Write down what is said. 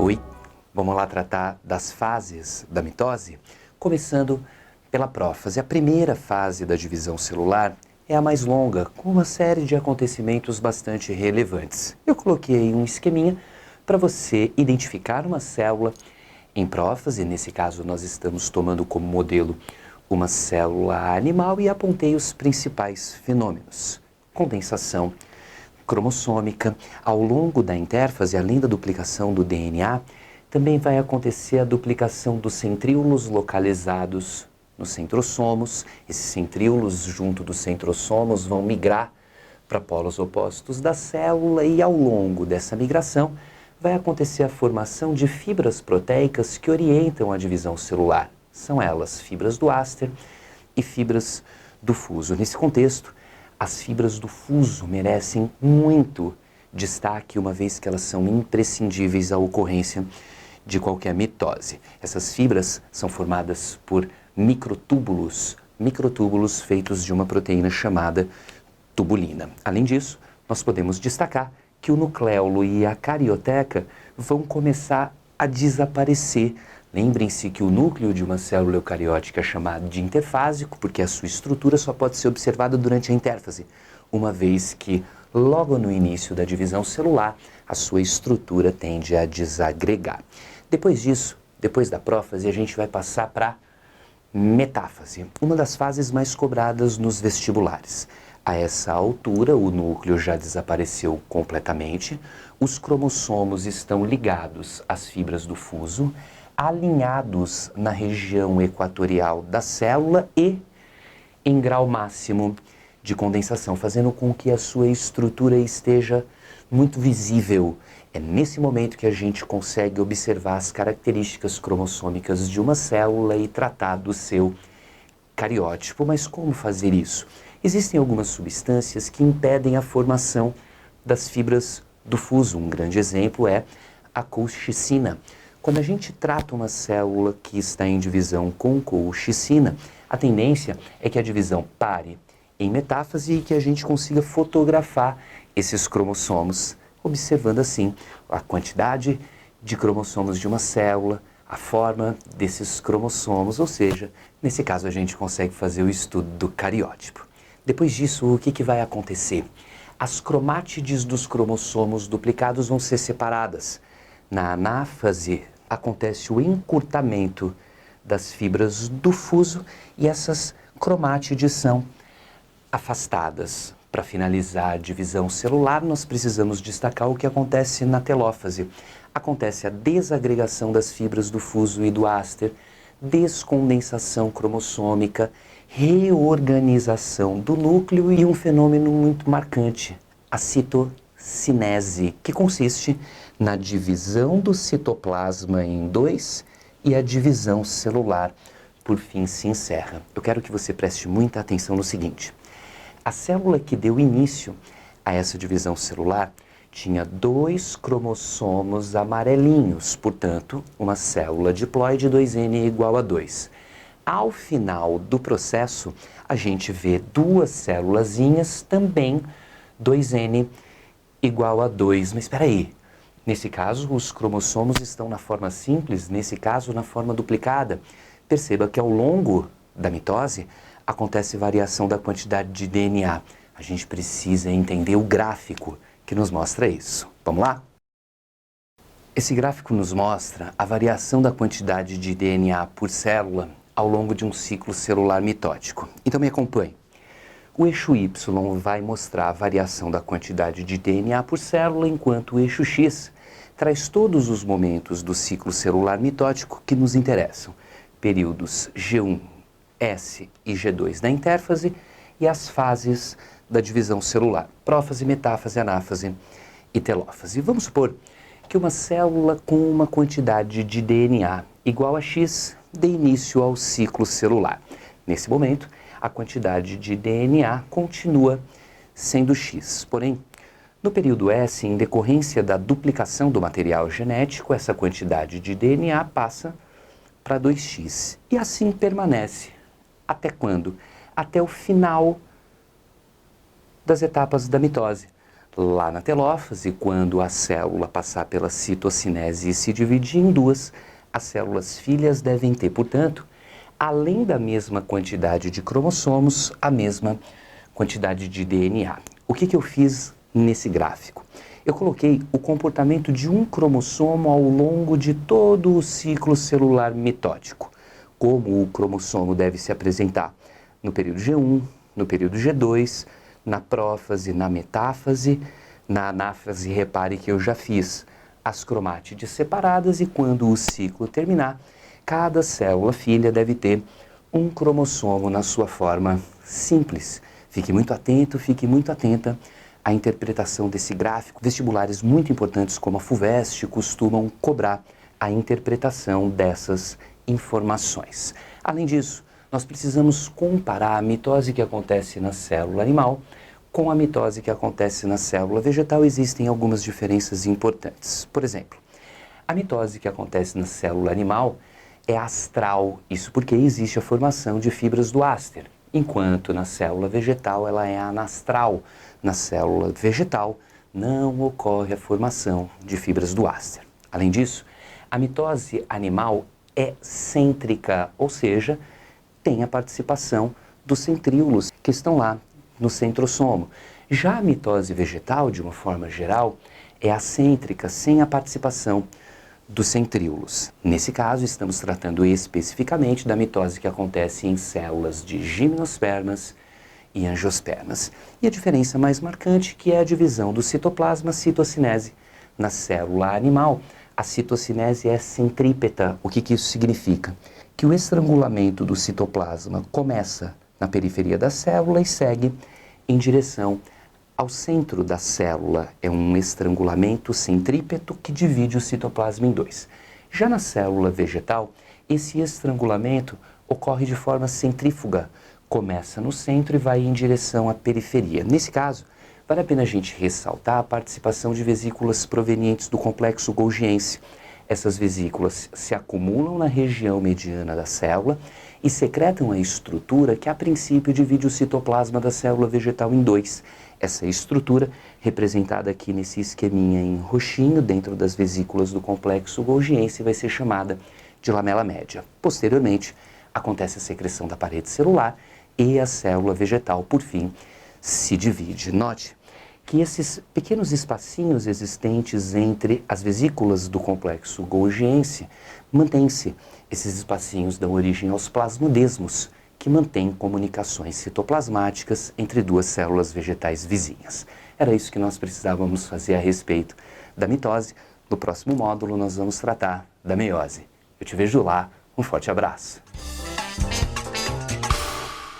Oi, vamos lá tratar das fases da mitose, começando pela prófase. A primeira fase da divisão celular é a mais longa, com uma série de acontecimentos bastante relevantes. Eu coloquei um esqueminha para você identificar uma célula em prófase. Nesse caso, nós estamos tomando como modelo uma célula animal e apontei os principais fenômenos. Condensação cromossômica. Ao longo da intérfase, além da duplicação do DNA, também vai acontecer a duplicação dos centríolos localizados nos centrosomos. Esses centríolos, junto dos centrosomos, vão migrar para polos opostos da célula e ao longo dessa migração vai acontecer a formação de fibras proteicas que orientam a divisão celular. São elas fibras do áster e fibras do fuso. Nesse contexto, as fibras do fuso merecem muito destaque, uma vez que elas são imprescindíveis à ocorrência de qualquer mitose. Essas fibras são formadas por microtúbulos feitos de uma proteína chamada tubulina. Além disso, nós podemos destacar que o nucleolo e a carioteca vão começar a desaparecer. Lembrem-se que o núcleo de uma célula eucariótica é chamado de interfásico, porque a sua estrutura só pode ser observada durante a intérfase, uma vez que logo no início da divisão celular, a sua estrutura tende a desagregar. Depois disso, depois da prófase, a gente vai passar para metáfase, uma das fases mais cobradas nos vestibulares. A essa altura, o núcleo já desapareceu completamente, os cromossomos estão ligados às fibras do fuso, alinhados na região equatorial da célula e em grau máximo de condensação, fazendo com que a sua estrutura esteja muito visível. É nesse momento que a gente consegue observar as características cromossômicas de uma célula e tratar do seu cariótipo. Mas como fazer isso? Existem algumas substâncias que impedem a formação das fibras do fuso. Um grande exemplo é a colchicina. Quando a gente trata uma célula que está em divisão com colchicina, a tendência é que a divisão pare em metáfase e que a gente consiga fotografar esses cromossomos, observando assim a quantidade de cromossomos de uma célula, a forma desses cromossomos, ou seja, nesse caso a gente consegue fazer o estudo do cariótipo. Depois disso, o que vai acontecer? As cromátides dos cromossomos duplicados vão ser separadas. Na anáfase, acontece o encurtamento das fibras do fuso e essas cromátides são afastadas. Para finalizar a divisão celular, nós precisamos destacar o que acontece na telófase. Acontece a desagregação das fibras do fuso e do áster, descondensação cromossômica, reorganização do núcleo e um fenômeno muito marcante, a citocinese, que consiste na divisão do citoplasma em dois e a divisão celular, por fim, se encerra. Eu quero que você preste muita atenção no seguinte. A célula que deu início a essa divisão celular tinha 2 cromossomos amarelinhos, portanto, uma célula diploide 2N igual a 2. Ao final do processo, a gente vê 2 célulazinhas também 2N igual a 2. Mas espera aí. Nesse caso, os cromossomos estão na forma simples, nesse caso, na forma duplicada. Perceba que ao longo da mitose, acontece variação da quantidade de DNA. A gente precisa entender o gráfico que nos mostra isso. Vamos lá? Esse gráfico nos mostra a variação da quantidade de DNA por célula ao longo de um ciclo celular mitótico. Então me acompanhe. O eixo Y vai mostrar a variação da quantidade de DNA por célula, enquanto o eixo X traz todos os momentos do ciclo celular mitótico que nos interessam. Períodos G1, S e G2 da intérfase e as fases da divisão celular, prófase, metáfase, anáfase e telófase. Vamos supor que uma célula com uma quantidade de DNA igual a X dê início ao ciclo celular. Nesse momento, a quantidade de DNA continua sendo X. Porém, no período S, em decorrência da duplicação do material genético, essa quantidade de DNA passa para 2x. E assim permanece. Até quando? Até o final das etapas da mitose. Lá na telófase, quando a célula passar pela citocinese e se dividir em duas, as células filhas devem ter, portanto, além da mesma quantidade de cromossomos, a mesma quantidade de DNA. O que eu fiz nesse gráfico? Eu coloquei o comportamento de um cromossomo ao longo de todo o ciclo celular mitótico. Como o cromossomo deve se apresentar no período G1, no período G2, na prófase, na metáfase, na anáfase, repare que eu já fiz as cromátides separadas e quando o ciclo terminar, cada célula filha deve ter um cromossomo na sua forma simples. Fique muito atento, fique muito atenta à interpretação desse gráfico. Vestibulares muito importantes como a FUVEST costumam cobrar a interpretação dessas informações. Além disso, nós precisamos comparar a mitose que acontece na célula animal com a mitose que acontece na célula vegetal. Existem algumas diferenças importantes. Por exemplo, a mitose que acontece na célula animal é astral, isso porque existe a formação de fibras do áster, enquanto na célula vegetal ela é anastral. Na célula vegetal não ocorre a formação de fibras do áster. Além disso, a mitose animal é cêntrica, ou seja, tem a participação dos centríolos que estão lá no centrosomo. Já a mitose vegetal, de uma forma geral, é acêntrica, sem a participação dos centríolos. Nesse caso, estamos tratando especificamente da mitose que acontece em células de gimnospermas e angiospermas. E a diferença mais marcante que é a divisão do citoplasma, citocinese. Na célula animal, a citocinese é centrípeta. O que isso significa? Que o estrangulamento do citoplasma começa na periferia da célula e segue em direção ao centro da célula. É um estrangulamento centrípeto que divide o citoplasma em dois. Já na célula vegetal, esse estrangulamento ocorre de forma centrífuga. Começa no centro e vai em direção à periferia. Nesse caso, vale a pena a gente ressaltar a participação de vesículas provenientes do complexo golgiense. Essas vesículas se acumulam na região mediana da célula e secretam a estrutura que, a princípio, divide o citoplasma da célula vegetal em dois. Essa estrutura, representada aqui nesse esqueminha em roxinho, dentro das vesículas do complexo golgiense, vai ser chamada de lamela média. Posteriormente, acontece a secreção da parede celular e a célula vegetal, por fim, se divide. Note que esses pequenos espacinhos existentes entre as vesículas do complexo golgiense mantêm-se. Esses espacinhos dão origem aos plasmodesmos, que mantêm comunicações citoplasmáticas entre duas células vegetais vizinhas. Era isso que nós precisávamos fazer a respeito da mitose. No próximo módulo nós vamos tratar da meiose. Eu te vejo lá, um forte abraço.